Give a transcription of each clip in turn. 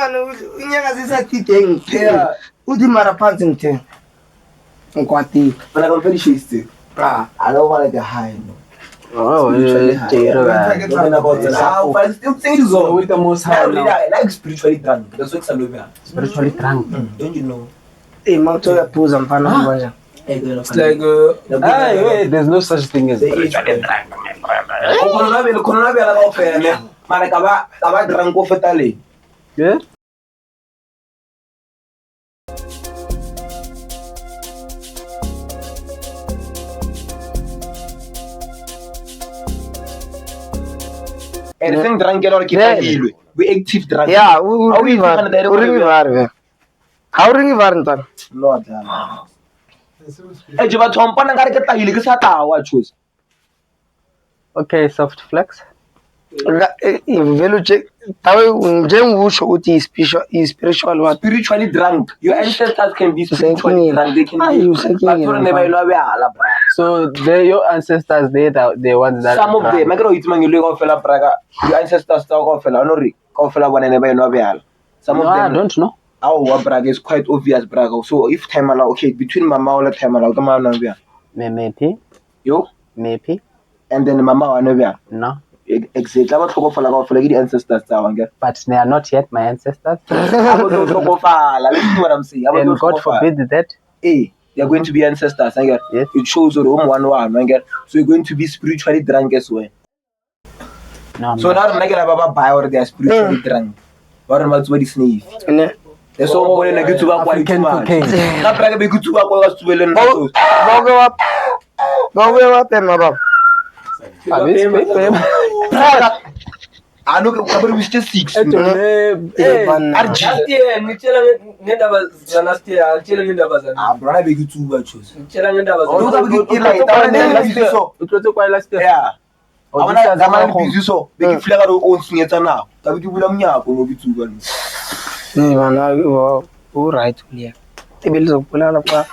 mano inyanga zisatideng phela uthi mara phansi ngithe ngikwati But I'm very sure still. I don't want like a high. Oh, with the most high now. like spiritually drunk. That's what I'm doing. Spiritually drunk. Don't you know? mawuthola phuza mfana manje It's like Hey, wait, there's no such thing as spiritually drunk. Mara kaba drunk ko fetale. yeah. And thing drunk ke lore ke tagilwe. We active drunk. ya o ringi varve ha o ringi varve ntwana No dala. Je ba thompana ngare ke tagile ke sa tawa choose. Okay, soft flex. vele tawe njengisho uthi spiritual what Spiritually drunk. Your ancestors can be spiritually drunk. They can be. But never know ala bra. So your ancestors, they ones that. Some of them, I it's man you look of Praga. Your ancestors talk of fella, no of fella one never know ala. Some No, of I them don't know. our Braga is quite obvious Braga. So if time allow, okay, between mama or time allow, come on over. Maybe. Yo, Maybe. and then mama or never. No. Exactly. I want to go for like the ancestors down. But they are not yet my ancestors. I want to go for. Listen what I'm saying. And God forbid that. Hey, they're going to be ancestors. I get. Yes. It shows your own one. I get. So you're going to be spiritually drunk as well. No. So now I get about buy or they are spiritually drunk. What am I to sniff? There's so many negative African cocaine. Not like a good to work was to learn. go up mababa I know we just 6. Brother, be good to work. Yeah. I want to busy so. Make it flag own theater now. That we will be too. mana o right ulia tebele zokulala pa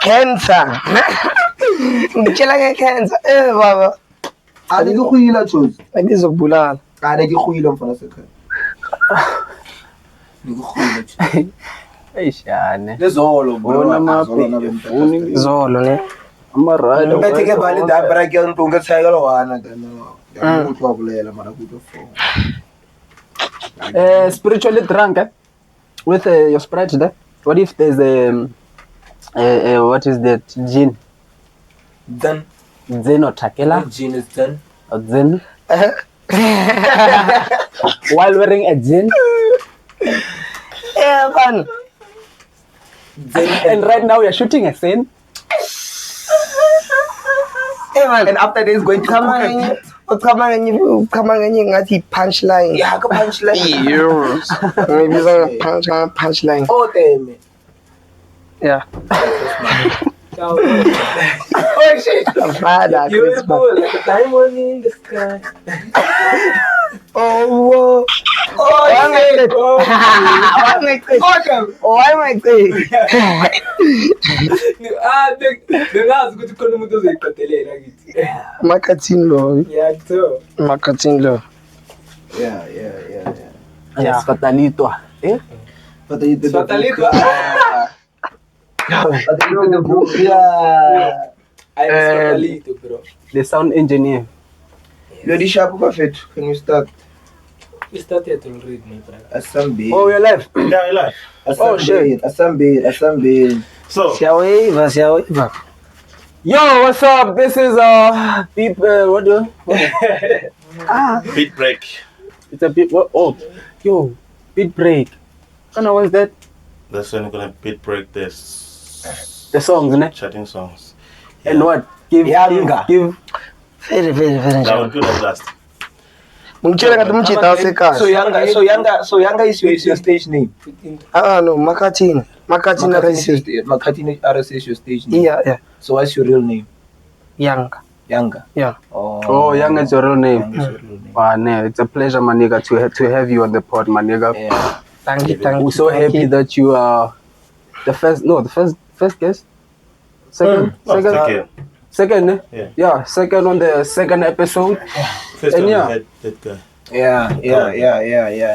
cancer ngitshela ke cancer baba Ade ke go ila choose. angizokubulala Ade ke go ila mfana sekhe. Ni go ila. Eyishane. Lezolo Bona maphefuni zolo ne amarada. Bethe ke bali da break yang tonga tshayela wana kana. Ya go twa bolela mara go to Spiritually drunk, with your sprite there. What if there's what is that gin? Then Zen or takela? gene is done. Or zen? While wearing a gin? man And right now you're shooting a scene? man And after this going to come on. uqhamanganye ngathi punchline Yeah, go punchline. ngibiza punchline Oh damn. yeah Oh shit. father beautiful like a diamond in the sky. oh why my god Ngazi ukuthi khona umuntu ozoyiqedelela kithi. marketing lo Yatho. marketing lo Yeah. Yes, fatalito. But you did Fatalito. the book. Yeah. I'm fatalito, bro. The sound engineer. You're the sharp perfect. Can you start? We started already, my brother. Assembly. Oh, you're live. Yeah, I like. Oh, shit. Assembly. So, Siyawiva Yo, what's up? This is people. What do? beat break. It's a bit. What? Oh, yo, beat break. Kind of what's that? That's when we're gonna beat break this The songs, ne? chatting songs. And what? Give. very That was good at last. ngitshela ngathi umjita wasekhaya So Yanga is your stage name. no marketing Makhathini RS is your stage name. yeah So what's your real name? Yanga Yanga. yeah Oh, Young is your real name. Yanga is your real name. Wow, no, it's a pleasure, my nigga, to have you on the pod, my nigga. Yeah. thank you We're so happy that you are the first guest. Second, Second. eh? Yeah. Yeah, second on the second episode. First And time yeah. we had that guy. Yeah.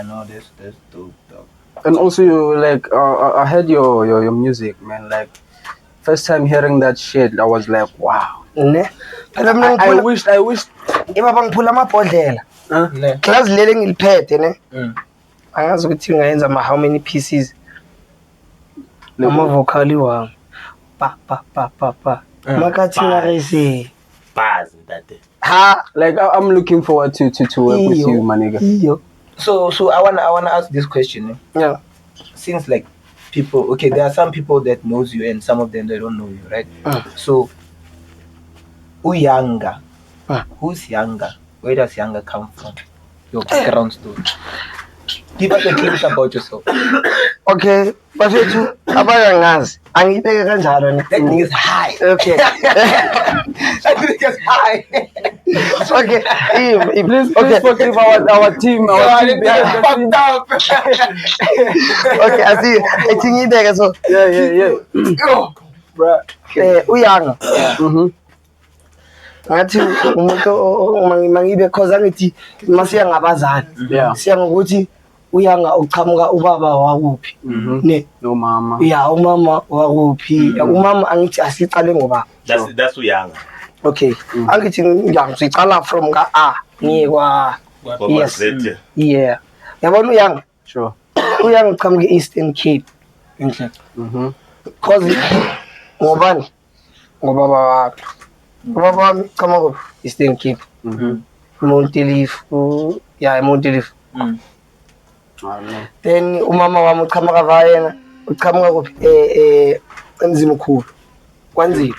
No, that's dope. And also, you like, I heard your music, man. Like, first time hearing that shit, I was like, wow. Ne phela mina I ngiphula wished. ibaba ngiphula amabhodlela Ne. class leli ngiliphethe ne Mm. angazi ukuthi ngayenza how many pieces ama vocal wami pa makathina rese Bars and that day. ha Like, I'm looking forward to work with you, my nigga. iyo So I wanna ask this question. yeah Since like people, okay, there are some people that knows you and some of them they don't know you, right? So who younger? Who's younger? Where does younger come from? Your background story. Give us a glimpse about yourself. okay bafethu abayangazi angibeke kanjalo ne That thing is high. okay That thing is high. okay Please okay forgive our team. Our team behind the scene. Fucked up. okay athi ngibeke so Yeah. Bruh. uyanga Mm-hmm. ngathi umuntu mangibe cause angithi masiya ngabazali Yeah. siya ngokuthi uyanga uqhamuka ubaba wakuphi ne No, mama. ya umama wakuphi umama angithi asicale ngoba That's young. okay angithi ngiyanga sicala from ka ngiye kwa yes yeah yabona uyanga Sure. uyanga uqhamuka Eastern Cape enhle Mm-hmm. cause ngobani ngobaba wakhe ubaba wami uqhamuka Eastern Cape Mm-hmm. Montelif ya Montelif Man. then umama wami uqhamuka vayena uqhamuka kuphi emzimkhulu kwanzima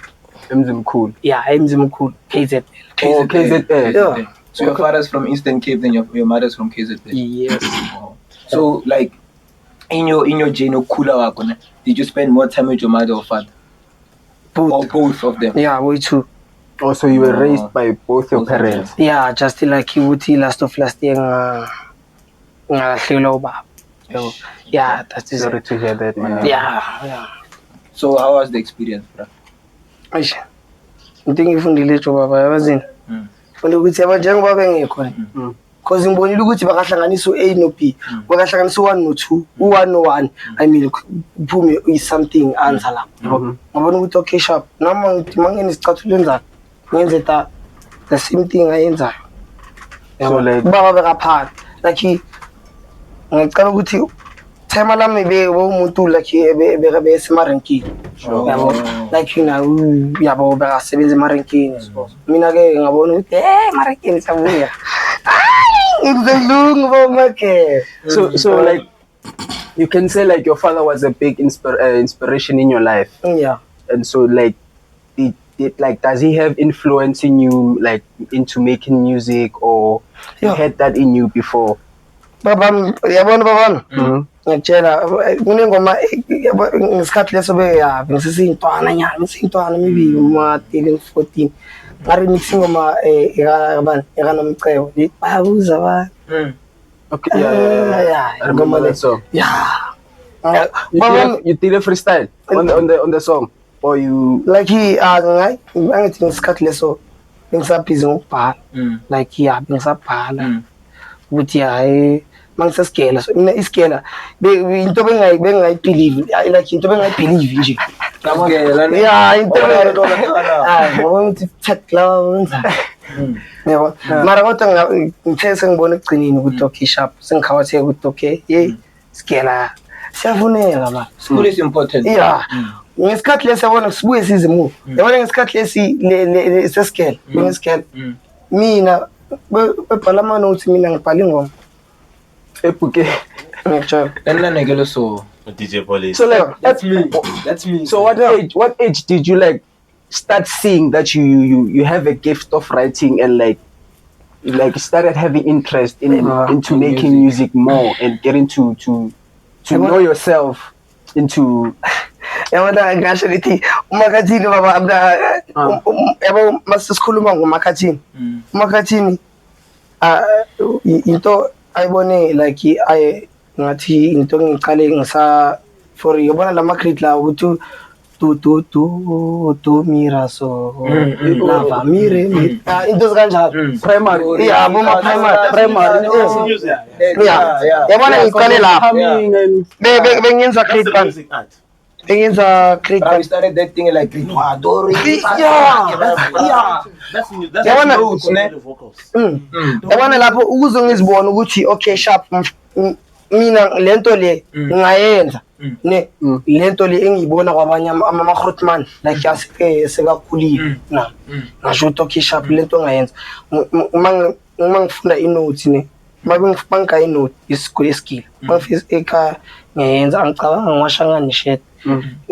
Emzimkhulu. yeah emzimkhulu KZN Oh, KZN. yeah So your father's from Eastern Cape, then your mother's from KZN. yes So like in your journey, did you spend more time with your mother or father? Or both of them? yeah we too Also, you were raised by both your parents. yeah just like ukuthi last year ngalahlelwa ubaba so yeah that is Sorry to hear that, man. yeah So how was the experience, bro? Eish into engifundile jo baba yabazini funde ukuthi yaba njengoba bengekho cause ngibonile ukuthi bakahlanganisa u-A no B bakahlanganisa u1 no 2 u1 no 1 I mean kuphume is something answer lapho ngabona ukuthi okay sharp noma ngithi mangene isicathulo enzalo ngenze the same thing ayenzayo So, like, baba bekaphana like ngicela ukuthi tema lami umuntu like bebe esemarenkini yabo like yabo bekasebenza emarenkini so mina ke ngabona ukuthi emarenkini sabuya ngizilungu bomake so like, you can say like your father was a big inspiration in your life, yeah and so like, does he have influence in you, like into making music, or you Yeah. had that in you before? baba yabona baba ngiyakutshela kunengoma ngesikhathi leso ngisisintwana nyana ngisintwana maybe uma 13 14 ngaremix ingoma ekabani ekanomcebo bayabuza ba Okay, yeah. I remember that song. yeah You did a freestyle on the song, or you? like angithi ngesikhathi leso bengisabhizi ngokubhala like bengisabhala ukuthi hayi mangisesigela so mina isigela into bengayibelieve like into bengayibelieve nje yeah into ngibona ukuthi chat lawa wenza yabo mara kodwa ngithe sengibona ekugcineni ukuthi okay sharp sengikhawatheke ukuthi okay sigela siyafuneka ba School is important. yeah ngesikhathi lesi yabona sibuye sizimu yabona ngesikhathi lesi sesigela ngesigela mina bebhala amanothi mina ngibhala ingoma Epuke. ngiyakutshela So DJ Police. So like, That's me. so what age did you like start seeing that you have a gift of writing and like started having interest into making music more and getting to know yourself into yabona ngasho lithi umakhathini baba yabo masisikhuluma ngomakhathini umakhathini into ayibone like ngathi into ngiqale ngisa for yabona lama create la ukuthi tu mira so lava mire into kanjalo Primary. yeah boma primary yabona ngiqale lapha Humming and bengenza That's grade the 1 music art. bengenza grade But we 1 started that thing like Adore. That's Yabona- roots, ne? The vocals. yabona lapho ukuze ngizibone ukuthi okay sharp mina lento le ngayenza ne lento le engiyibona kwabanye ama-Grootman like sekakhulile na ngasho ukuthi okay sharp lento ngayenza uma ngifunda inotes ne mangika inote isikole skill mangifisa ekhaya ngiyenza angicabanga ngiwashangane shed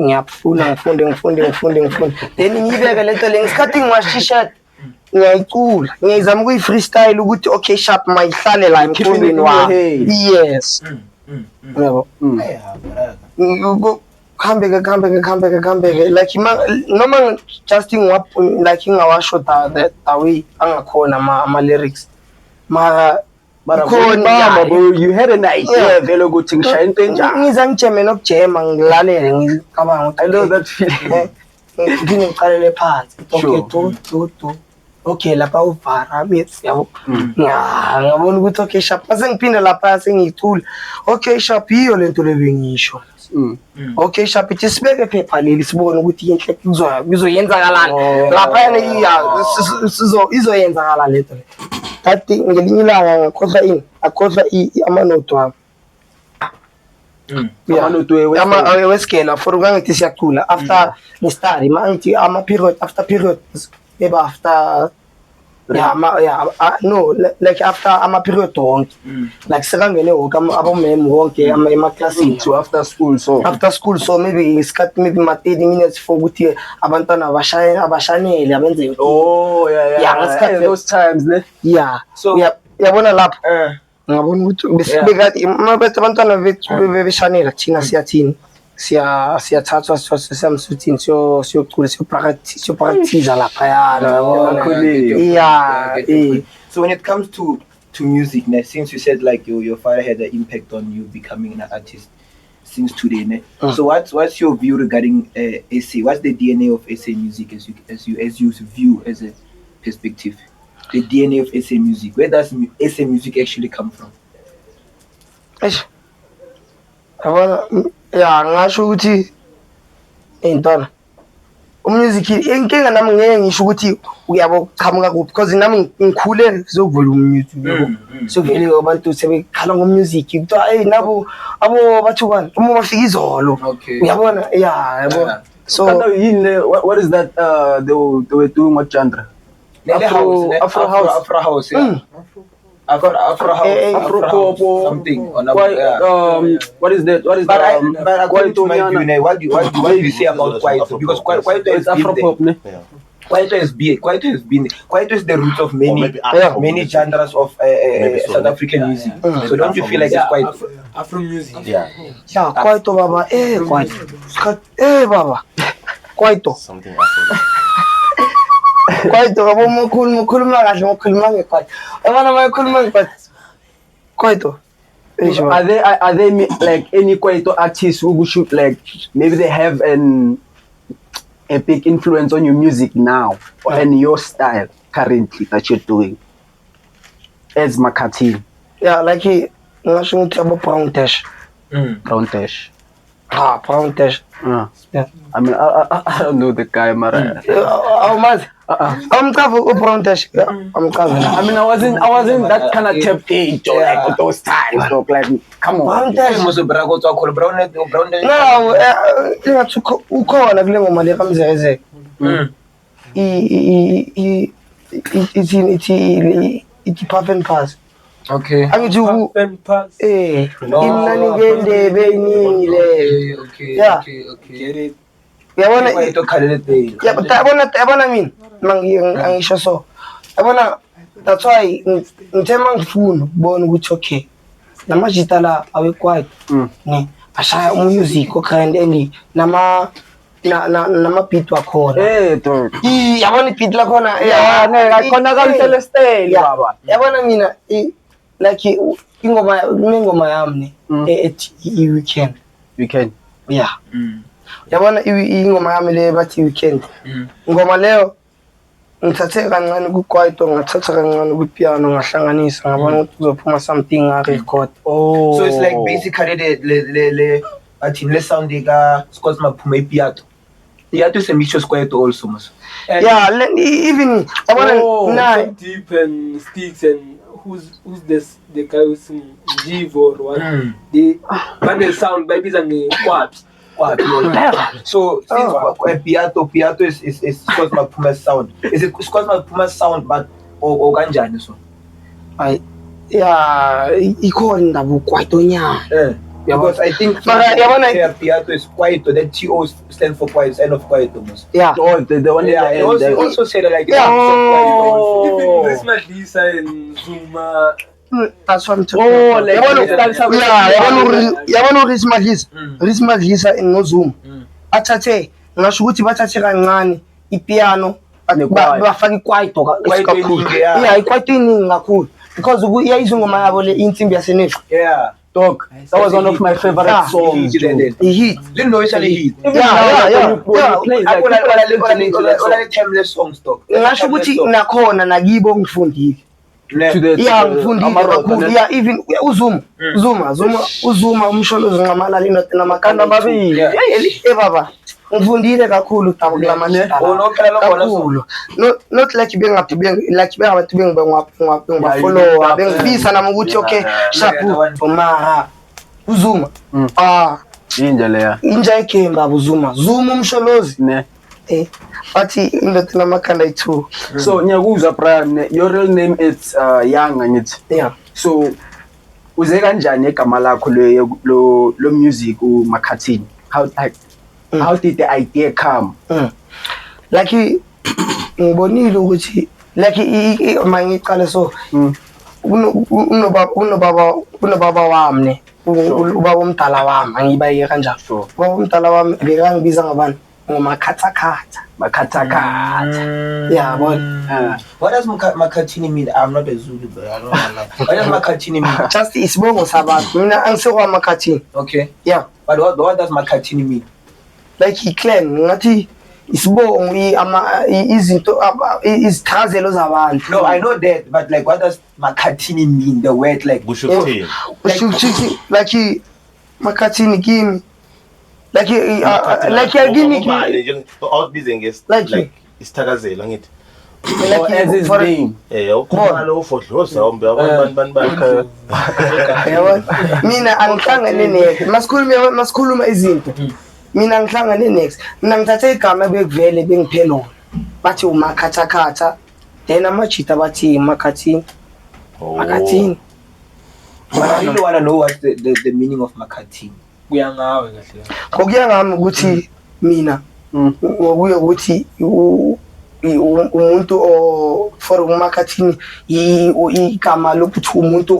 ngiyafuna ngifunde then ngiyibeke lento le ngesikhathi ngiwashisha ngiyayicula ngiyizama ukuyi-freestyle ukuthi okay sharp mayihlale la emqondweni wami yes yabo kuhambeke like noma just like ngawasho the way angakhona ama-lyrics mara Mama, bro, you had an idea vele ukuthi ngishaya into enjani. ngiza ngijeme nokujema ngilalele ngicabanga I know that feeling. ngiphinde ngicalele phansi okay Sure. tu okay lapha uvara mithi yabo ngabona ukuthi okay sharp mase ngiphinde lapha sengiyicula okay sharp yiyo lento lebengisho okay sharp ithi sibeke phepha leli sibone ukuthi inhle kuzoyenzakalani lapha yana izoyenzakala lento le kati ngelinye ilanga ngakhohlwa amanoto wami wesikela for ungangithi siyacula after ngistudy mangithi after period eba after like after ama-period wonke like sekangene wonke abomem wonke emaklasini So after school, so maybe isikhathi maybe ma-30 minutes for ukuthi abantwana abashanele abenze oh yeah, those times ne. yeah So- yabona lapho ngabona ukuthi besibekade mabethu abantwana bethu bebeshanela thina siyathini siyathathwa siyamsuthini siyocula siyopractice lapha yeah. So when it comes to music, ne, since you said like your father had an impact on you becoming an artist since today, ne? So what's your view regarding SA? What's the DNA of SA music as you view as a perspective? The DNA of SA music. Where does SA music actually come from? Yabona ngasho ukuthi intwana umusic inkinga nami ngeke ngisho ukuthi uyabo qhamuka kuphi because nami ngikhule sizokuvela umusic yabo sivele abantu sebekhala ngomusic kuthiwa hey nabo abo bathu bani uma bafika izolo uyabona yabo so what is that they were doing what genre? Afro house, yeah. Afro house, something. What is that? But according to my view, what do you say about Kwaito? Because Kwaito is Afro pop, ne? Kwaito is the root of many genres of South African music. So don't you feel like it's quite Afro music? Yeah. Kwaito baba Kwaito baba Kwaito Something Afro. Kwaito baba mukhuluma kahle mukhuluma ngekwaito abana bayikhuluma ngekwaito Kwaito Are they like any Kwaito artists who should like maybe they have a big influence on your music now and your style currently that you're doing as Makhathini? yeah like ngasho ukuthi abo Brown Dash Brown Dash. Brown Dash yeah I mean I don't know the guy mara. awumazi amqhavu Brown Dash amqhavu I mean I wasn't that kind of tapped into like those times dog, like come on. Brown Dash Brown no ingathi ukhona kule ngoma le kaMzekeze ithi Puff and Pass Okay. angithi Pen pass. imnani ngendebe eyiningi le yeah Get it? yabona Kwaito khalele thing. yabona mina mangisho so yabona that's why ngithe mangifuna ukubona ukuthi okay namajita la awekwaito ne ashaya umusic okhand and nama beat wakhona Dude. yabona beat lakhona khona kaMcelestele baba. yabona mina like ingoma yami ne ethi weekend We can. yeah yabona ingoma yami le bathi weekend ingoma leyo ngithathe kancane kukwaito ngathatha kancane kupiano ngahlanganisa ngabona ukuthi kuzophuma something record. So it's like basically le athi le sound ka Scott maphuma ipiano. Piano is a mixture kwaito also mas. Yeah, even so deep and sticks and who's this the guy who's singing Jiv or what? But the sound baby is what? So piano is Scott maphuma sound. Is it Scott maphuma sound but or kanjani so? Ikhona indaba kwaito nya. Because I think piano is kwaito, that TO stands for quiet, end of quiet almost. Yeah. Oh, the one Yeah, also say that like even Chris Madlisa and Zuma. That's what I'm talking about. Yabona Chris Madlisa in Zoom. Athathe ngasho ukuthi bathathe kancane ipiano bafaka ikwaito kakhulu. Yeah, ikwaito iningi kakhulu because iyayizingoma yabo le insimbi yasenesho. Yeah. Dog, that was one of my favorite songs. Hit. Didn't know it's a hit. Yeah. All timeless songs dog. Ngasho ukuthi nakhona nakibo ngifundile. Yeah, ngifundile kakhulu. Yeah, even Uzuma umsholozi ngamalali namakanda amabili. Baba. Ngifundile kakhulu tabo kulamashada. Kakhulu. Not like bengathi like bengathi follow bengibisa nami ukuthi okay shapu mara Uzuma. Inja leya. Inja ikemba Uzuma. Zuma umsholozi. Ne. Bathi indoda namakanda itu. So nyakuzwa Brian, your real name is Young ngithi. Yeah. So uze kanjani egama lakho lo music uMakhathini? How did the idea come? Like ngibonile ukuthi like mangiqale so unobaba wami ubaba omdala wami angibaye kanjalo. Ubaba omdala wami bekangibiza ngabani ngomakhathakhatha. Yeah, but what does Makhathini mean? I'm not a Zulu, but I don't know. What does Makhathini mean? Just isibongo sabantu. Mina angisekwa Makhathini. Okay. Yeah. But what does Makhathini mean? Like iclan ngathi isibongo izinto izithazelo zabantu. No, I know that, but like what does Makhathini mean? The word like Bushukuthini. Like Makhathini kimi like yagini outbizing is like isithakazelo ngithi. As his name. Ukhona lo fodloza umbe abantu. Mina angihlangane next masikhuluma izinto. Mina ngihlangane next. Mina ngithathe igama bekuvele bengiphelo. Bathi uMakhathakhatha. Then amachita bathi Makhathini. Makhathini. But I really want to know what the meaning of Makhathini. Kuya ngawe kahle. Ngokuya ngami ukuthi mina ngokuya ukuthi umuntu for uMakhathini igama lokuthi umuntu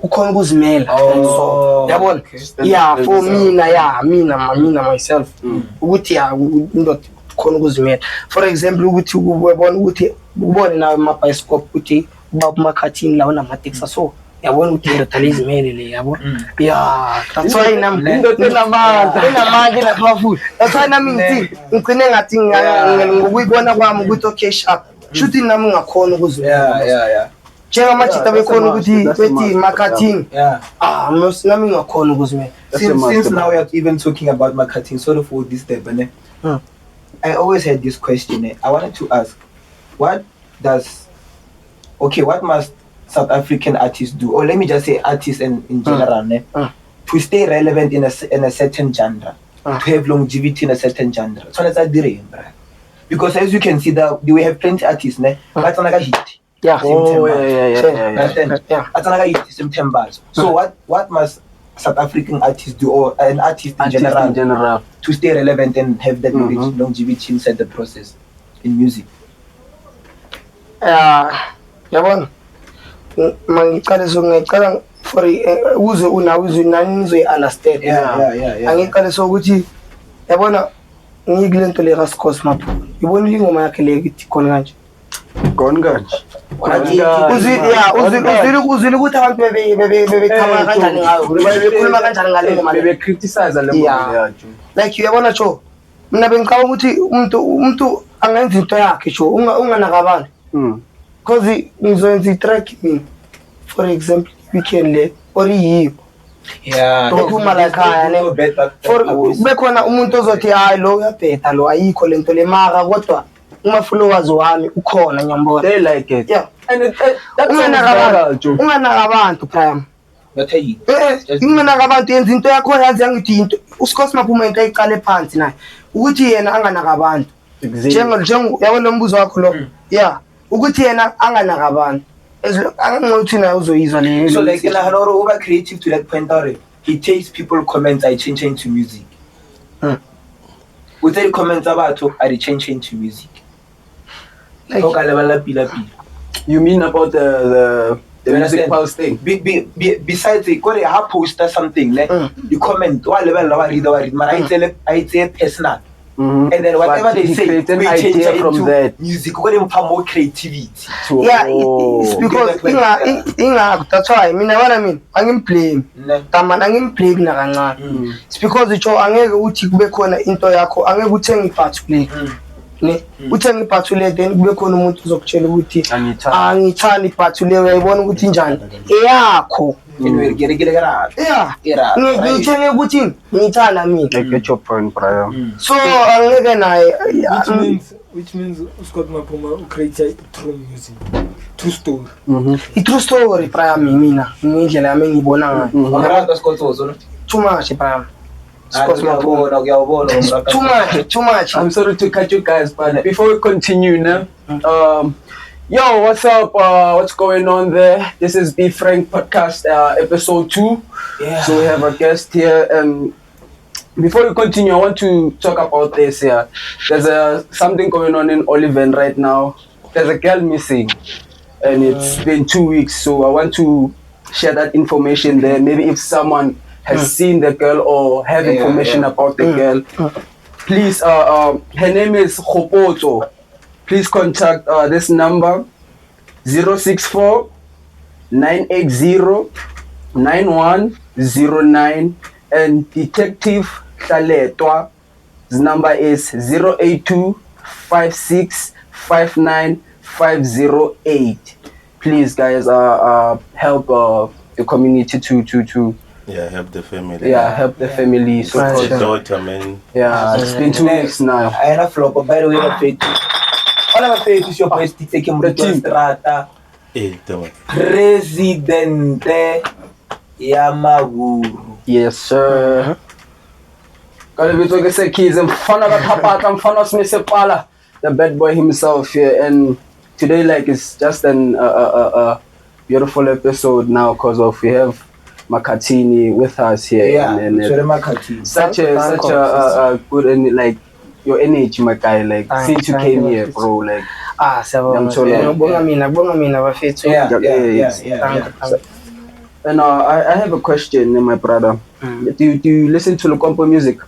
ukhona ukuzimela. So yabona yeah for mina myself ukuthi indoda khona ukuzimela. For example ukuthi ubona ukuthi ubone nawe amabiscope ukuthi ubaba uMakhathini la unamatexa so yabona ukuthi indoda lezimele le yabona. Yeah, that's why nami indoda enamandla la powerful. That's why nami ngicine ngathi ngokuyibona kwami ukuthi okay sharp shuthi nami ngakhona ukuzimela. Yeah. Njenga machita bekhona ukuthi bethi Makhathini. Yeah. Nami ngakhona ukuzimela. Since now we are even talking about Makhathini, sort of what this step, I always had this question. I wanted to ask, what must South African artists do, or let me just say artists in general, to stay relevant in a certain genre, to have longevity in a certain genre? So let's say because as you can see that we have plenty artists, but another hit. Yeah. Another hit September. So what must South African artists do, or an artist in general, to stay relevant and have that longevity inside the process in music? Yabona mangiqale so ngicala for uze unawuze nani nizoyi understand. Angiqale so ukuthi yabona ngikule nto le Rascos Maphula ibona ingoma yakhe le ithi khona kanje uzwile ukuthi abantu bebeqhamuka kanjani ngayo, bebekhuluma kanjani ngale ngoma le. Bebe-criticize le ngoma leyo. Like uyabona Joe, mina bengicabanga ukuthi umuntu angenza into yakhe Joe, unganaka abantu. Because ngizoyenza i-track mina, for example weekend le or yiyo. Yeah, Uma la khaya ne for bekhona umuntu ozothi hayi lo uyabheda lo ayikho lento le mara kodwa uma followers wami ukhona nyambona. They like it. Yeah. And that's unganaka abantu prime. Ngathi Unganaka abantu yenza into yakho yazi yangithi into uScoss Maphumela ayiqale phansi naye ukuthi yena anganaka abantu. Njengo yabona umbuzo wakho lo. Yeah. Ukuthi yena anganaka abantu. Angokuthi naye uzoyizwa le. so like na haloro over creative to that point or he takes people comments I change into music. With the comments about I change into music. Like you mean about the music pulse thing? Besides the kore ha poster something like you comment wa level wa read I say personal. And then whatever they say, we change it from into that music. We're going to more creativity. Yeah, it's because that's why. I mean, what I mean, I'm playing. I'm playing na kancane. It's because it's angeke uthi kube khona into yakho, angeke uthenga ipart play. Ne? Uthenga ipart play then kube khona umuntu uzokutshela ukuthi angithandi ipart play uyayibona ukuthi njani. Eyakho. Yeah. Ngithenge ukuthi ngithanda mina. I get your point, Brian. So angeke naye which means Scott Maphuma create true music, true story. I-true story Brian mina ngindlela yami ngibona ngayo. Too much Brian. Too much. I'm sorry to cut you guys, but before we continue now, yo, what's up? What's going on there? This is Be Frank Podcast, episode 2. Yeah. So we have a guest here, and before we continue, I want to talk about this here. There's something going on in Oliven right now. There's a girl missing, and it's been 2 weeks. So I want to share that information there. Maybe if someone has seen the girl or have information about the girl, please. Her name is Khopotso. Please contact this number 064 980 9109 and Detective Tlaletwa. His number is 082 56 59 508. Please, guys, help the community to help the family. Help the family. So the daughter, man. It's been 2 weeks now. I had a flop, but by the way, all I'm saying is your boys taking the team. Presidente Yamaguru. Yes, sir. Kalibito ke se kids mfana ka thapata mfana Smisepala, the bad boy himself here, and today like it's just an beautiful episode now because of we have Makhathini with us here. And such a good and like your energy, my guy. Like since you came here, bro. Like bonga mina bafethu. Yeah. And I have a question, my brother. Do you listen to Lukompo music?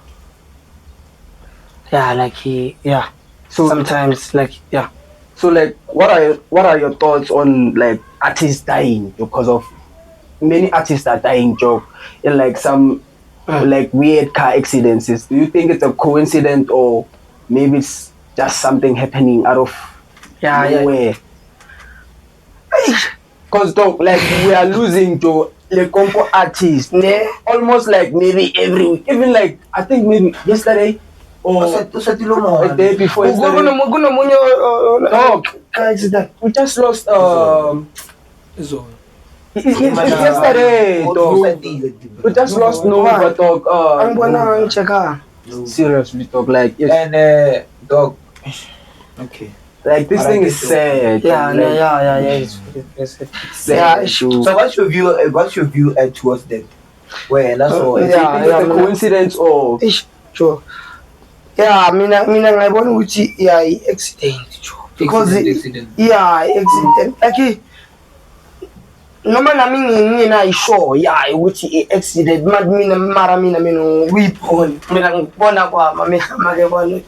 Yeah, like so sometimes like So like what are your thoughts on like artists dying because of many artists are dying joke in like some like weird car accidents? Do you think it's a coincidence or maybe it's just something happening out of nowhere? Cause dog, like we are losing to Lukompo artists almost like maybe every week. Even like I think maybe yesterday or a day before yesterday. Dog, we just lost yesterday, dog. We just lost Nova, dog. Seriously, dog. Like and dog. Okay. Like this thing is sad. It's sad. So what's your view towards that? Where that's all. Is it a coincidence or? Sure. Yeah, mina ngayibona ukuthi accident because accident. Like noma nami nginayisho ukuthi accident mina uyibona mina ngibona kwami make bona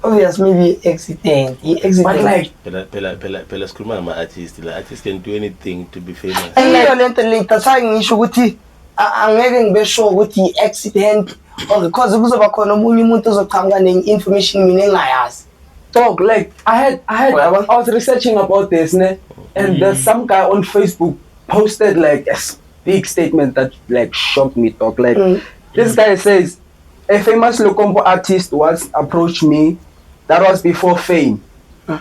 obvious maybe accident. But like, Pela sikhuluma ngama-artist. The artist can do anything to be famous. Iyo lento le that's why ngisho ukuthi angeke ngibe sure ukuthi accident or because kuzoba khona omunye umuntu ozoqhamuka ne-information mina engayazi. dog, like I was researching about this, ne? And there's some guy on Facebook posted like a big statement that like shocked me, dog. Like this guy says, a famous Lokombo artist once approached me. That was before fame.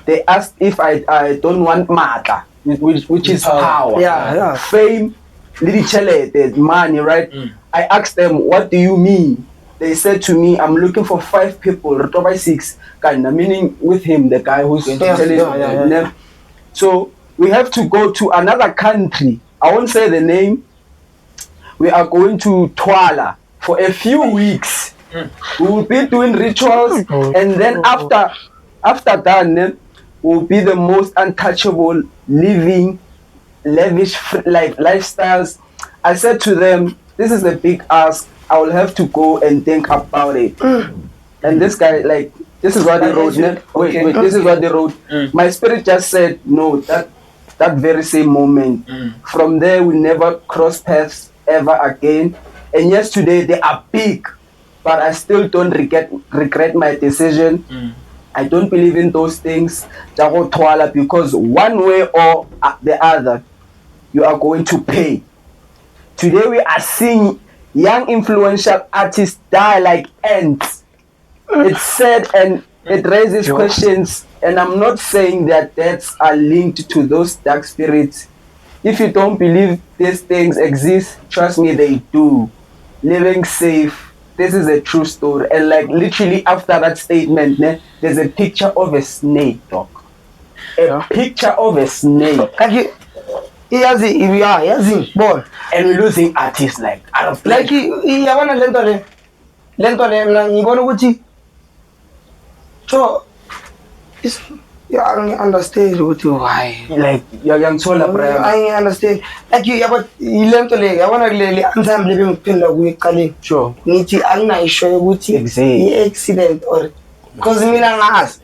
They asked if I don't want mata, which is power. Yeah. Fame, the money, right? I asked them, what do you mean? They said to me, I'm looking for 5 people, by 6, kind of meaning with him, the guy who's going to tell it. So we have to go to another country. I won't say the name. We are going to Twala for a few weeks. We will be doing rituals, and then after that, we'll be the most untouchable, living, lavish lifestyles. I said to them, this is a big ask. I will have to go and think about it. And this guy, like, this is what they wrote. Wait, this is what they wrote. My spirit just said, no, that very same moment. From there, we never cross paths ever again. And yes, today they are big, but I still don't regret my decision. I don't believe in those things, because one way or the other, you are going to pay. Today we are seeing young influential artists die like ants. It's sad and it raises questions, and I'm not saying that deaths are linked to those dark spirits. If you don't believe these things exist, trust me, they do. Living safe. This is a true story. And like literally after that statement, there's a picture of a snake, dog. A picture of a snake. Bon. And we're losing artists like out of Like yabona lento le mina ngibona ukuthi so is I understand ukuthi why like yangithola bro. I understand like yabo ilento le yabona le ensemble bengiphinda kuyiqaleni Sure. ngithi anginayisho ukuthi i-accident or because mina ngazi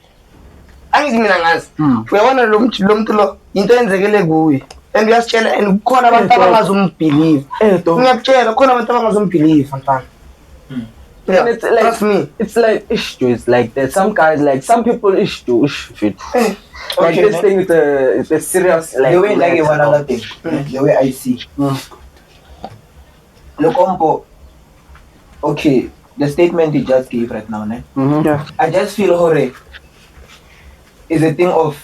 angithi mina ngazi uyabona lo muntu lo into enzekele kuye and uyasitshela and kukhona abantu abangazombelieve ngiyakutshela kukhona abantu abangazombelieve mfana. Yeah, it's like, trust me, it's like there's some guys, like some people fit. Like this thing with the serious, like the way like one other thing, the way I see. Lokombo, okay, the statement you just gave right now, Yeah. I just feel horror is a thing of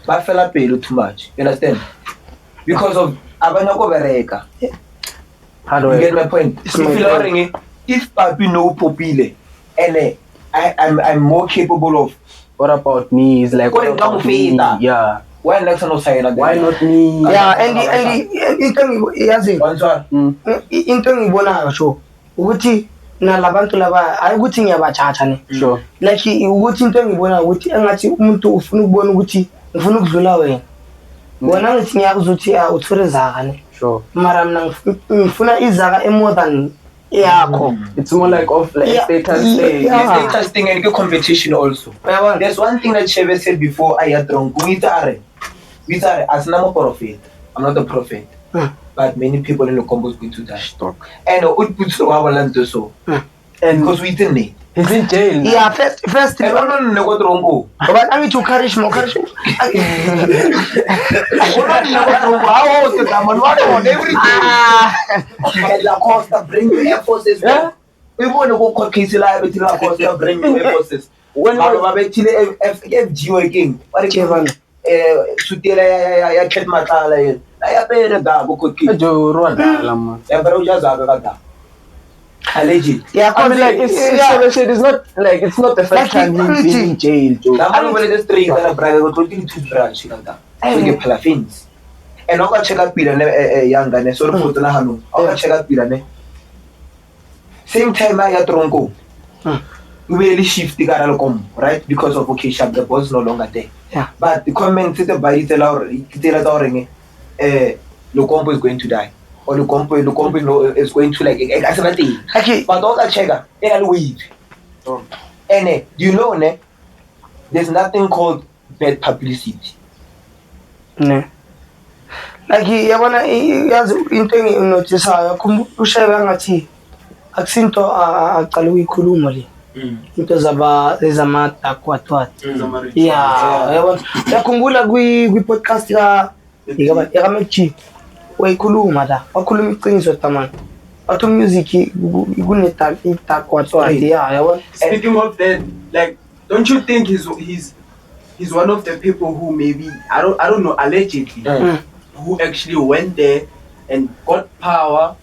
Bafela pay too much. You understand? Because of Abanako Bereka. How do you I get my point? If Papi no popile, and I'm more capable of. What about me? It's like, what about me? Yeah. Why next no sign? Why not me? Yeah, and into yazi into ngibona ngisho ukuthi nalabantu laba ayikuthi ngiyabachacha ne. Sure. Like ukuthi into engibona ukuthi engathi umuntu ufuna ukubona ukuthi ngifuna ukudlula wena. Wona ngithi ngiyakuzuthi uthore zaka ne. Sure. Mara mina ngifuna izaka more than yakho. It's more like of like status thing. Status thing and competition also. There's one thing that Cheve said before I had drunk. We are as not a prophet. I'm not a prophet. But many people in the combo is going to die. And it puts our land so. And because we didn't need. He's in jail. Yeah, first. I don't know what wrong. But I need to encourage more. Everything. La Costa bring you Air Forces. Yeah. We want to go court case live La Costa bring you Air Forces. When we have Chile FGO again. What is it? Sutela ya chat matala yen. Ya pere da go court case. Jo Rwanda lama. Ya bro just aga. Alleged. Yeah, I mean like it's not like it's not the first time he's been in jail, Joe. I'm going to the street and brother go to the branch like that. So get palafins. And I check up pila young guy so put na hanu. I check up pila same time I at Rongo. We really shift the Garalcom, right? Because of occasion the boss no longer there. Yeah. But the comment by tell Locombo is going to die. Or Locombo is going to like okay. But all that checker, they'll weed. And you know, there's nothing called bad publicity. Ne. Like yabona yazi into enginotisayo ushayela ngathi akusinto aqala ukuyikhuluma le. Into zama takwatwat. Yeah, yabona. Yakhumbula kwi podcast ka Mechi. Wayikhuluma la. Wakhuluma iqiniso tamani. Auto music takwatwat. Yeah, yabona. Speaking of that, like, don't you think he's one of the people who maybe I don't know, allegedly who actually went there and got power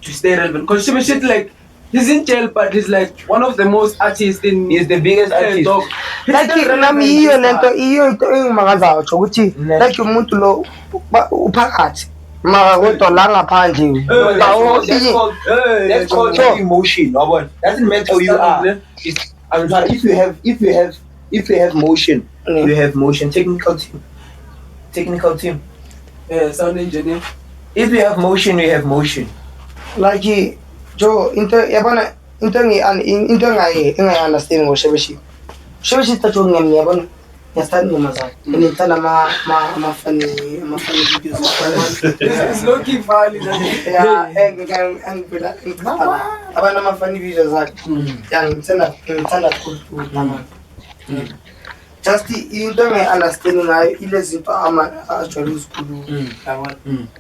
to stay relevant? Because shit, like, he's in jail, but he's like one of the most artists in. He's the biggest artist. Like nami iyo into engimakazayo ukuthi like umuntu lo uphakathi mara kodwa la ngaphandle That's called emotion. Doesn't matter who you are. I'm sorry, if you have motion, you have motion. Technical team. Sound engineer. If you have motion, you have motion. like Joe into yabona into engayi understand ngoshebeshi tacho ngiyami yabona yasithanda ingoma zakhe ngithanda ama funny videos It's looking funny. yeah ngithanda abantu ama funny videos zakhe yeah ngithanda kakhulu nama just into engayi-understand ngayo ile zinto ajwayele uzikhuluma yabona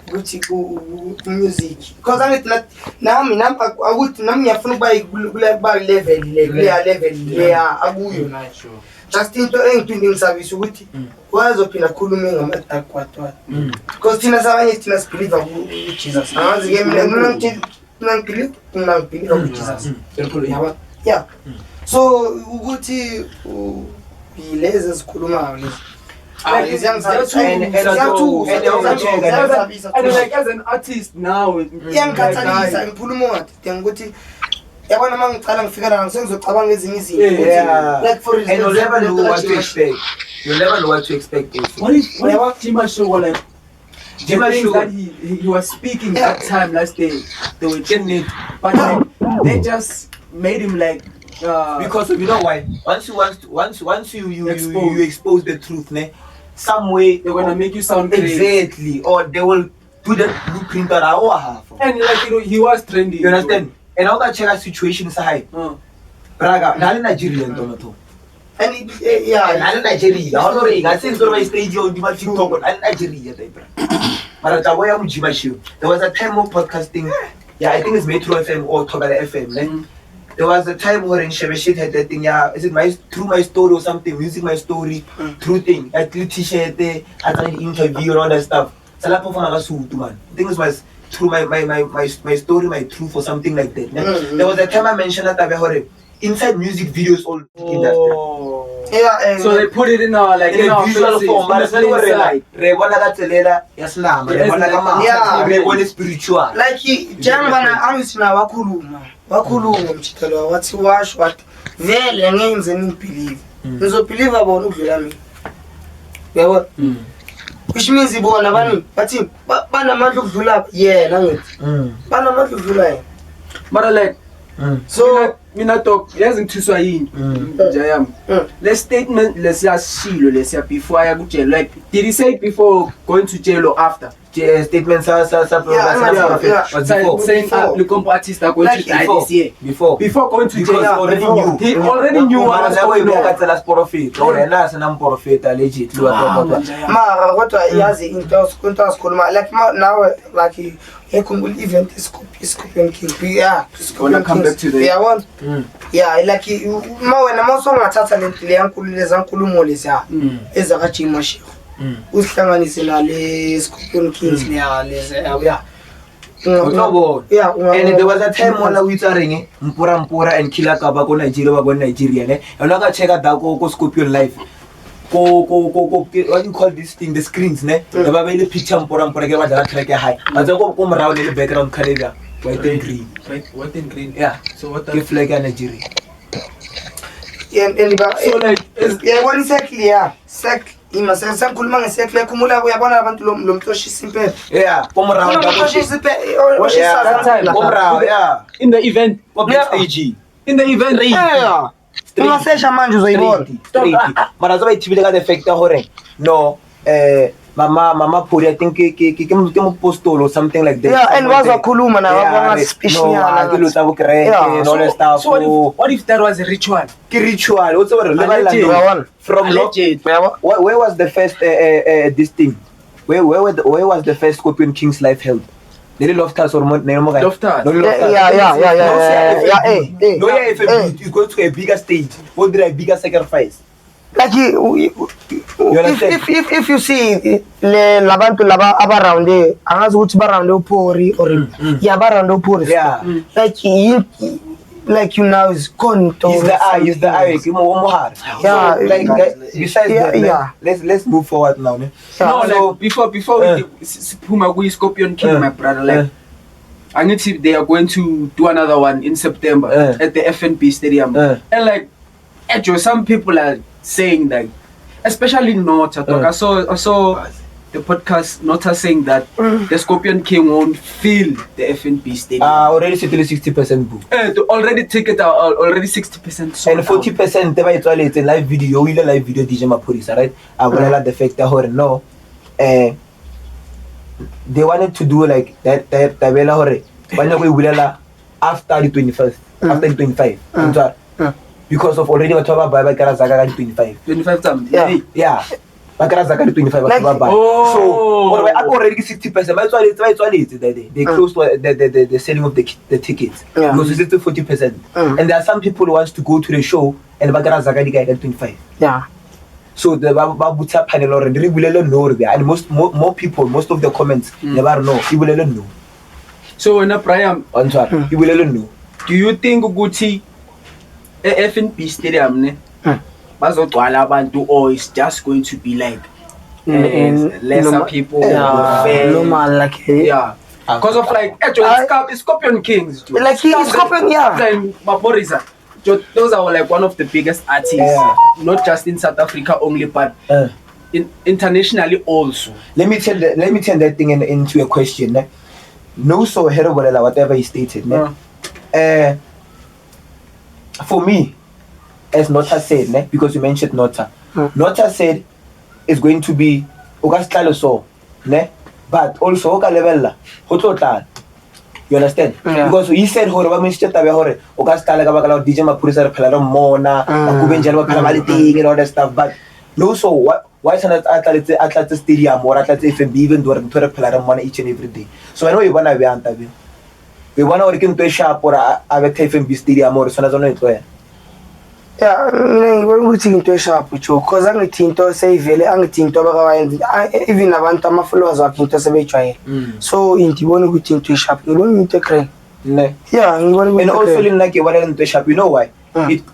ukuthi ku-music because angithi nami akuthi nami ngiyafuna ukuba level leya akuyo nayo just into engidingisabisa ukuthi wazophinda khulume ngama-takwatwa because thina sabanye thina sibelieve ku-Jesus angazi-ke mina ngibelieve ku-Jesus yabona yeah so ukuthi yilezi ezikhulumayo lezi And like as an artist now, iyangikhathalisa ngikhuluma ngathi ukuthi yabona uma ngicala ngifika la ngizocabanga ezinye izinto like for And you'll never know what to expect. what is Jima Show like? Jima The things Show. that he was speaking that time last day, they were getting it, but like, they just made him like. Because you know why? Once you expose the truth, some way They're gonna make you sound crazy. exactly, or they will do the blueprint that I have. And like he was trendy. You understand? And all that check situation is high. Braga, not in Nigeria, Donato. and Not in Nigeria. I don't know. I think so. My stage on the TikTok, but in Nigeria, but there was a time of podcasting. Yeah, I think it's Metro FM or Tobala FM. There was a time where in Shebeshit had that thing, yeah, is it through my story or something, music my story, true thing, like t-shirt, I done an interview and all that stuff. Salapo man. Things was through my story, my truth or something like that. There was a time I mentioned that inside music videos all industry. So they put it in our like In a visual form, but it's not what spiritual. like jambana angisina wakhuluma umthitelo wathi washo wathi vele ngenze nibelieve ngizobelieve bona ukudlula mina yabo which means ibona bani bathi banamandla ukudlula yena ngithi banamandla ukudlula yena but like so mina talk yazingithiswa yini nje yami le statement lesiyashilo lesiya before aya ku jail, like did he say it before going to jail or after? Statements Saying the comp artists are going to die this year before going to jail. He already knew what was going on. legit. mara kodwa yazi into asikhuluma like now like ekhumbula event Scorpion King yeah Wanna come back to the yabona yeah like wena mawusongathatha lento leyankulu lezankulumo lesiya ezaka Jima Show usihlanganise nale Scorpion Kings yeah and there was a time when we were mpura and Killer Kaba go Nigeria ne and I check out that go Scorpion live go what do you call this thing, the screens ne the baby picture mpura ke badala track high but go around in the background color white and green yeah, So what give flag Nigeria and so like yeah what exactly yeah sec imasensa ngikhuluma ngesekle yakhumula uyabona abantu lo mhloshisa impela yeah around yeah in the event backstage in the event yeah ungasesha manje uzoyibona straight mara zo ba ithibile ka the fact ya hore no mama Puri I think ke mo postol or something like that. Yeah, and wazakhuluma na wabona suspicion yana ke lotsa bo kereke and all that stuff. So what if that was a ritual? Ke ritual o tsore le ba from where was the first this thing? Where was the first Scorpion King's life held? Little Loftus or Loftus. No, you go to a bigger stage. What did a bigger sacrifice? Like if you see le labantu laba around there, angazi ukuthi ba around uPori or yeah ba around uPori. Yeah. Like you now is conto. Use the eye. Yeah. Like besides that, let's move forward now. No, like before we Puma Scorpion King, my brother, like I need to. They are going to do another one in September at the FNB Stadium, and like, actually, some people are saying that, especially Nota. I saw the podcast Nota saying that the Scorpion King won't fill the FNB Stadium. Already settled 60% book. Already ticket out, already 60%. And 40% they buy toilet live video. We live video DJ Maphorisa, right? I will let the fact that no, they wanted to do like that. Tabela hore. But we will after the 21st, after the 25. Because of already what about by Karazaga 25. 25 times. Yeah. Bakarazaga 25 Like, so I already 60%. That's why they closed the selling of the tickets. Yeah. Because it's still 40%. And there are some people who wants to go to the show and Bakarazaga guy at 25. Yeah. So the Babuta panel already will know and more people, most of the comments never know. He will know. So when Brian, he will know. Do you think Gucci FNB Stadium ne bazogcwala abantu or is just going to be like lesser people? Normal like because of like actually it's Scorpion Kings dude. Like he is Scorpion, Maphorisa. Those are like one of the biggest artists, not just in South Africa only, but internationally also. Let me turn that thing into a question. No, so Herobola, whatever he stated. For me, as Nota said, because you mentioned Nota, Nota said it's going to be August so, but also Oka level, you understand? Because he said Horoba Minister Hore, August DJ Maphorisa Palaro Mona, Kubenjalo Palamali and all that stuff, but no, so why is not Atlanta Stadium or Atlanta FNB even doing Palaro Mona each and every day? So I know you want to be interview. We want to work into a shop or a FNB Stadium or something. Yeah, ukuthi into eshaphu jo because angithi into seyivele angithi into bakawayenza even abantu ama-followers wakhe into sebejwayele so ngibona ukuthi into eshaphu ngibona into egreen yeah ngibona and also like into eshaphu, you know why?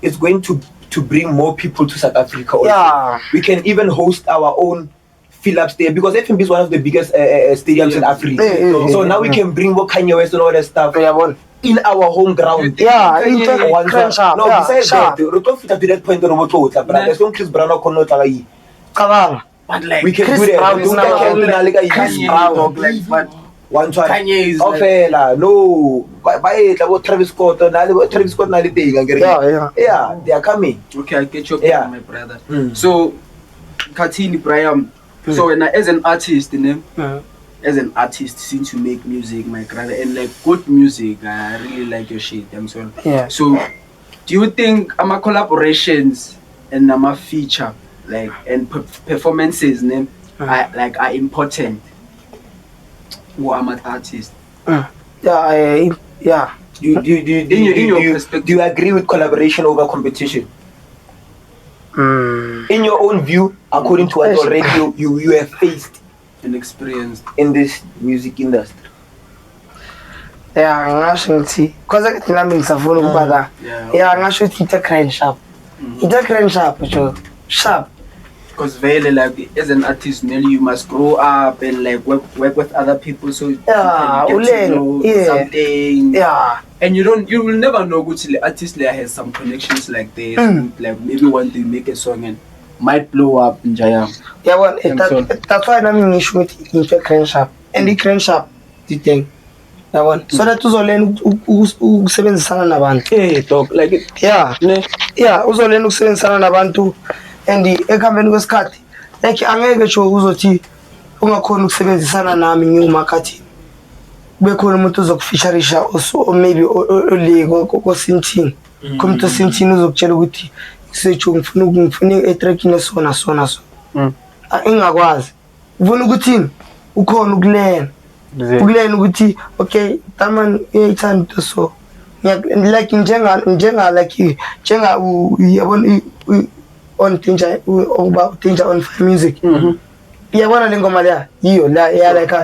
It's going to bring more people to South Africa also. Yeah, we can even host our own fill-up stadium because FNB is one of the biggest stadiums in Africa. So now we can bring more Kanye West and all that stuff in our home ground. Yeah, no, besides that, we don't fit to that point on but there's no Chris Brown but like we can Chris do that. Brown Chris Brown like one time. Kanye is no, by Travis Scott Travis Scott yeah, they are coming. Okay, I get your point, my brother. So Katini Brian, so when as an artist, as an artist, since you make music, my brother, and like good music, I really like your shit. I'm sorry. Yeah. So, do you think our collaborations and our feature, like and performances, are important? Who am an artist? Yeah. Do you agree with collaboration over competition? In your own view, according to what already you have faced and experienced in this music industry. Yeah, ngasho ngithi because nami ngisafuna ukuba ngasho ukuthi into crane sharp. Into crane sharp jo. Sharp. Because very like as an artist, mainly you must grow up and like work with other people so you can get to know something. Yeah. And you will never know which artist has some connections like this. Like maybe one day make a song and might blow up in Jaya. Yeah, well, that's why I'm ngisho ukuthi into crane sharp. And the crane sharp the thing. yabona so that uzolena ukusebenzisana nabantu dog like it yeah uzolena ukusebenzisana nabantu and ekuhambeni kwesikhathi like angeke nje uzothi ungakhona ukusebenzisana nami ngiwumakhathi kube khona umuntu ozokufeatureisha or maybe ole ko-Synthing komuntu Synthing uzokutshela ukuthi isejo ngifuna i-track nesona so ingakwazi ufuna ukuthi ukhona ukulena ukuthi okay tamani uyayithanda so like njenga like yabona on danger on Fire Music iyabona le ngoma leya yiyo la like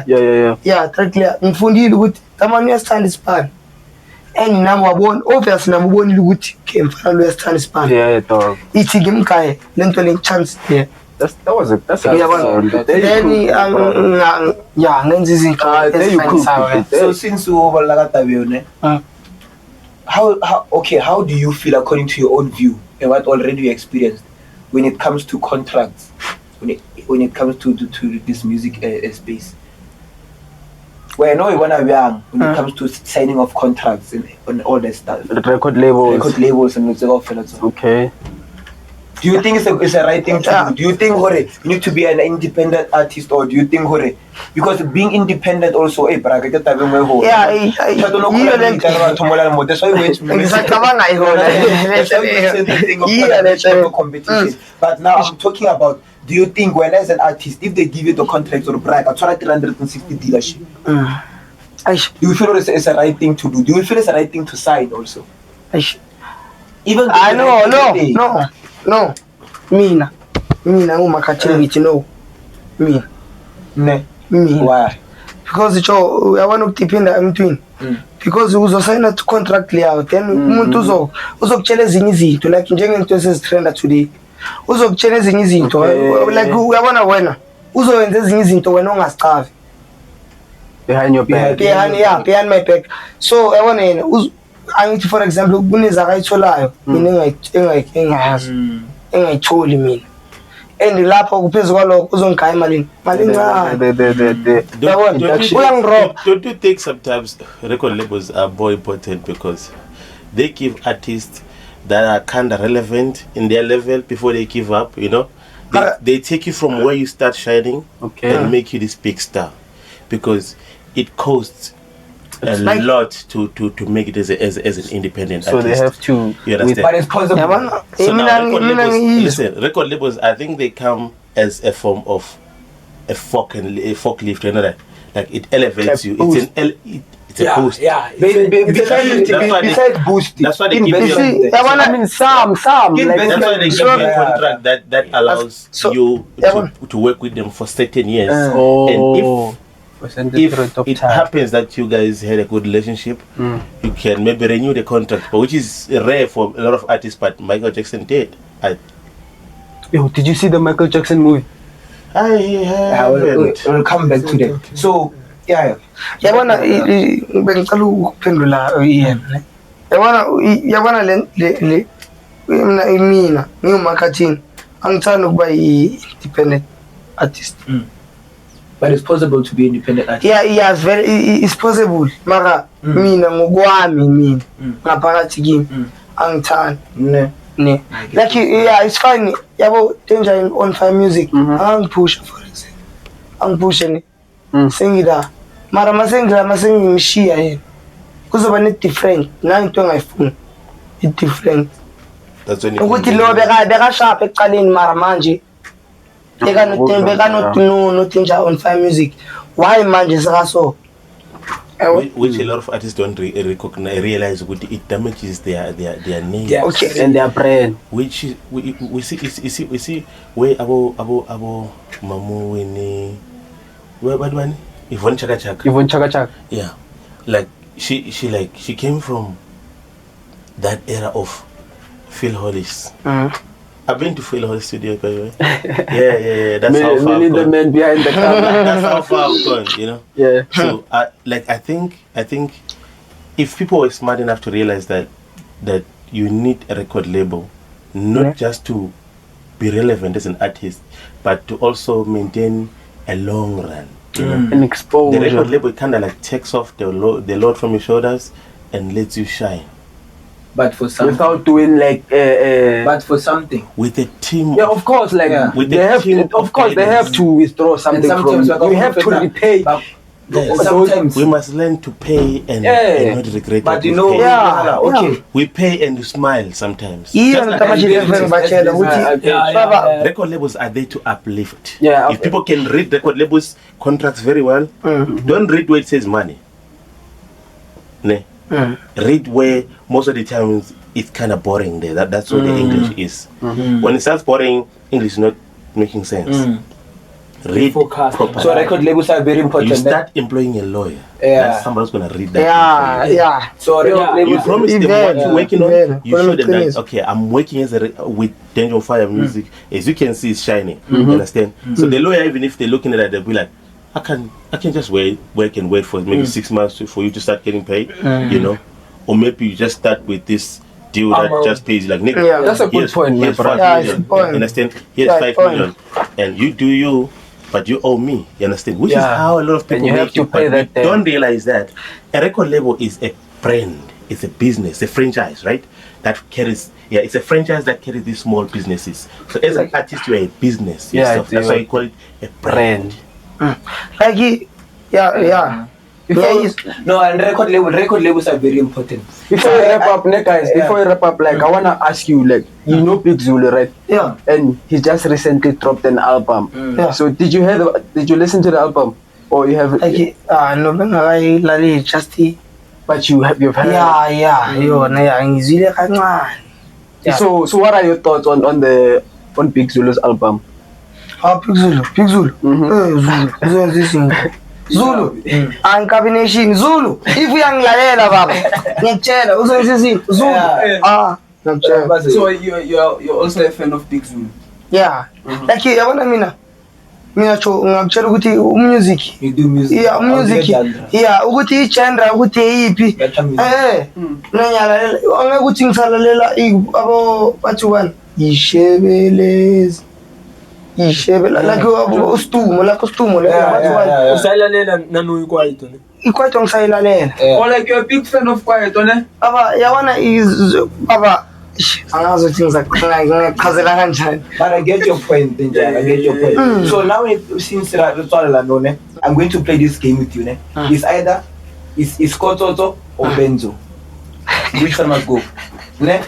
yeah track leya ngifundile ukuthi tamani uyasithanda isipani and nami wabona obviously nami ubonile ukuthi okay mfana lo uyasithanda isipani dog ithi ngimgaye lento le chance there that's then ngenza izinto so since you overlap that how do you feel according to your own view and what already you experienced when it comes to contracts when it comes to this music space where I know you wanna be young when it comes to signing of contracts and all that stuff record labels and stuff. okay. Do you think it's a right thing to do? Do you think you need to be an independent artist, or do you think because being independent also that's why competition. But now I'm talking about, do you think when as an artist, if they give you the contract or brag, I try 360 dealership, do you feel it's a right thing to do? Do you feel it's a right thing to sign also? Even no mina umakhathi ngithi no mina why? Because yabona ukudependa emntwini because uzosayina contract leyayo then umuntu uzokutshela ezinye izinto like njengento esizitrenda today uzokutshela ezinye izinto like uyabona wena uzowenza ezinye izinto wena ongazicavi behind your back behind my back so yabona yena angithi for example kuneza kayitholayo mina engayazi engayitholi mina and lapho kuphezulu kwalokho uzongigaya malini don't you think sometimes record labels are more important because they give artists that are kind of relevant in their level before they give up, they take you from where you start shining and make you this big star because it costs a lot to make it as an independent artist. So they have to. You understand? But it's possible. So now record labels, I think they come as a form of a forklift, like it elevates you. It's a boost. Yeah. Besides boosting. That's why they give you. Some. That's why they give you a contract that allows you to work with them for certain years. And if it happens that you guys had a good relationship, you can maybe renew the contract, but which is rare for a lot of artists. But Michael Jackson did. Did you see the Michael Jackson movie? We'll come back to that. So yabona bengicela ukuphendula yena yabona le mina ngiumakhathini angithanda ukuba independent artist. But it's possible to be independent artist. Yes, it's possible. Mara mina ngokwami mina ngaphakathi kimi angithandi ne like it's fine yabo danger on Fire Music angipush for example angipush ne sengida mara masengimshiya yena kuzoba ne different nanto engayifuni it different that's when ukuthi lo beka sharp ecaleni mara manje no danger on Fire Music why manje sikaso which a lot of artists don't realize it damages their name and their brand, which we see where abo mamu wini where bad one Yvonne Chaka yeah, like she came from that era of Phil Hollis. I've been to Phil Hollis studio, by the way. Yeah. That's how far I've gone. The man behind the camera. That's how far I've gone, Yeah. So, I think if people were smart enough to realize that you need a record label, not just to be relevant as an artist, but to also maintain a long run. You know? An exposure. The record label kind of like takes off the load from your shoulders and lets you shine. But for something. Without doing like But for something. With a team. yeah, of course, like Yeah. With they the have team to, of course they have to withdraw something from sometimes you. You have to repay. But Yes. sometimes. We must learn to pay and not regret But what you we know, pay. Yeah. okay. We pay and we smile sometimes. Iya Just like ntabashile batshela ukuthi baba record labels are there to uplift. Yeah, If people can read record labels contracts very well, don't read where it says money. Ne? Read where most of the times it's kind of boring there. That's what the English is. When it starts boring, English is not making sense. Read Focus. proper. So record labels are very important. You start employing a lawyer. Yeah. That's somebody's gonna read that. yeah thing for you. yeah So record Yeah. You labels. promise them Even, what you're working on. even. You show them Promise. that okay, I'm working as with Danger on Fire music. As you can see, it's shining. You understand? So the lawyer, even if they're looking at it, they'll be like, I can just work and wait for maybe 6 months for you to start getting paid. You know, or maybe you just start with this deal that just pays you like nigga. Yeah. That's a good point, my Here's brother. 5 Yeah, it's million. a point. You understand? Here's Yeah, 5 point. million, and you do you. But you owe me, you understand? Which is Yeah. how a lot of people you have make to it, pay but we that debt. don't realize that a record label is a brand, it's a business, a franchise, right? That carries, it's a franchise that carries these small businesses. So as an artist, you're a business Yeah, yourself. That's why you call it a brand. like yeah No, and record labels are very important. Before we wrap up, guys, before we wrap up, like I wanna ask you, like you know Big Zulu, right? yeah And he just recently dropped an album. Yeah. So did you listen to the album, or you have? like no bengakayilaleli just But you've heard. yeah yona yeah ngizwile kancane. Yeah. So what are your thoughts on Big Zulu's album? Big Zulu Zulu izinto Zulu combination Zulu if uyangilalela baba ngiyakutshela uzwenza izinto Zulu ngiyakutshela So you're also a fan of Big Zulu. yeah like yabona mina ngakutshela ukuthi umusic You do music. yeah music yeah ukuthi i-genre ukuthi eyiphi nanyalalela angeke ukuthi ngisalalela abo bathi bani yishebelezi like ustumo lapho ustumo bathi bani usayilalela nanoyi kwaito ne ikwaito ngisayilalela Or like you're a big fan of Quiet, ne? baba yabona baba angazi ukuthi ngizaqhazela kanjani. But I get your point, Denja. I get your point. So now, since I'm going to play this game with you. Ne? It's either it's Kototo or Benzo. Which one must go? Ne?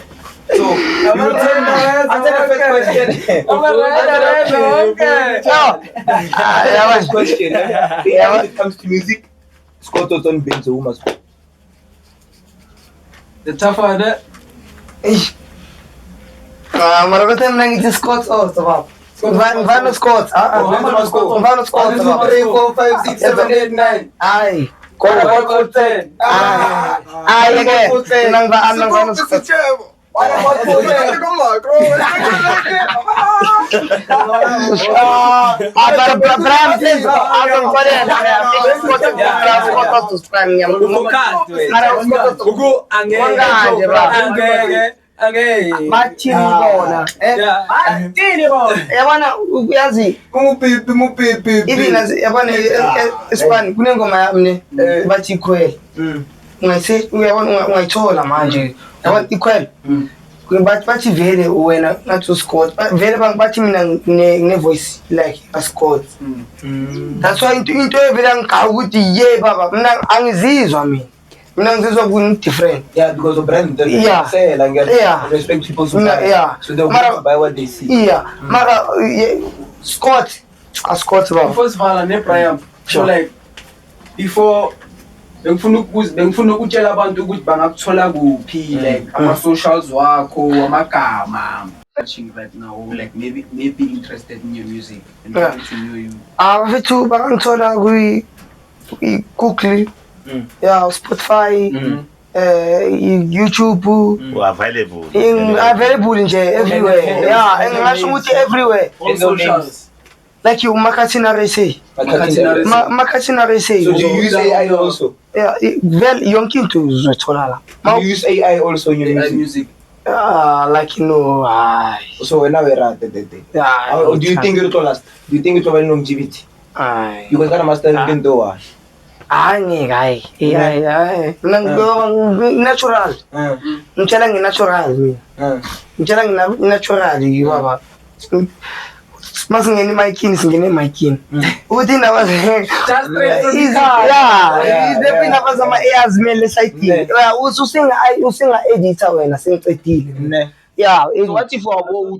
So answer the first question. First question. When it comes to music, it's Kototo and Benzo. Who must go? the tougher that Mara kote mna ngithi Scott also baba. Mvano Scott. Benzo must go. Mvano Scott. 1, 2, 3, 4, 5, 6, 7, 8, 9. Ai. Kwa 10 Ai ke. Nang Mvano Scott. Yabona uyazi even yabona eSpanish kunengoma yami bathi ikhwele ngayise uyabona ungayithola manje yabona ikhwele bathi vele wena ngathi uScott vele bathi mina ngine voice like a Scott. That's why into evela ngikhawu ukuthi ye baba mina angizizwa mina ngizizwa ku different. Yeah, because of brand. Yeah. Say like Yeah. respect people's Yeah. So they want to buy what they see. Yeah, mara Scott baba. Before sivala nePriam, so like before bengifuna ukutshela abantu ukuthi bangakuthola kuphi like ama socials wakho amagama watching right now like maybe interested in your music and trying to know you. Bethu bangangithola ku Google. Yeah, Spotify. YouTube. Available. Available nje everywhere. Yeah, ngisho ukuthi everywhere. All socials. Like you Makatina Rese. Makatina Rese. So do you use AI also? Yeah, well yonke into uzothola la. You use AI also in your music? Like So when I read that day. yeah. Do you think it will last? Do you think it will have longevity? Hayi. Because kana master into wa. Ngeke hayi. Hayi. Mina natural. Ngitshela nginatural mina. Ngitshela nginatural yibaba. Masingena emikini singena emikini. Uthi indaba indaba zama eyazimele side. Usinga editor wena sengicedile. Ne. Yeah, So what if our boy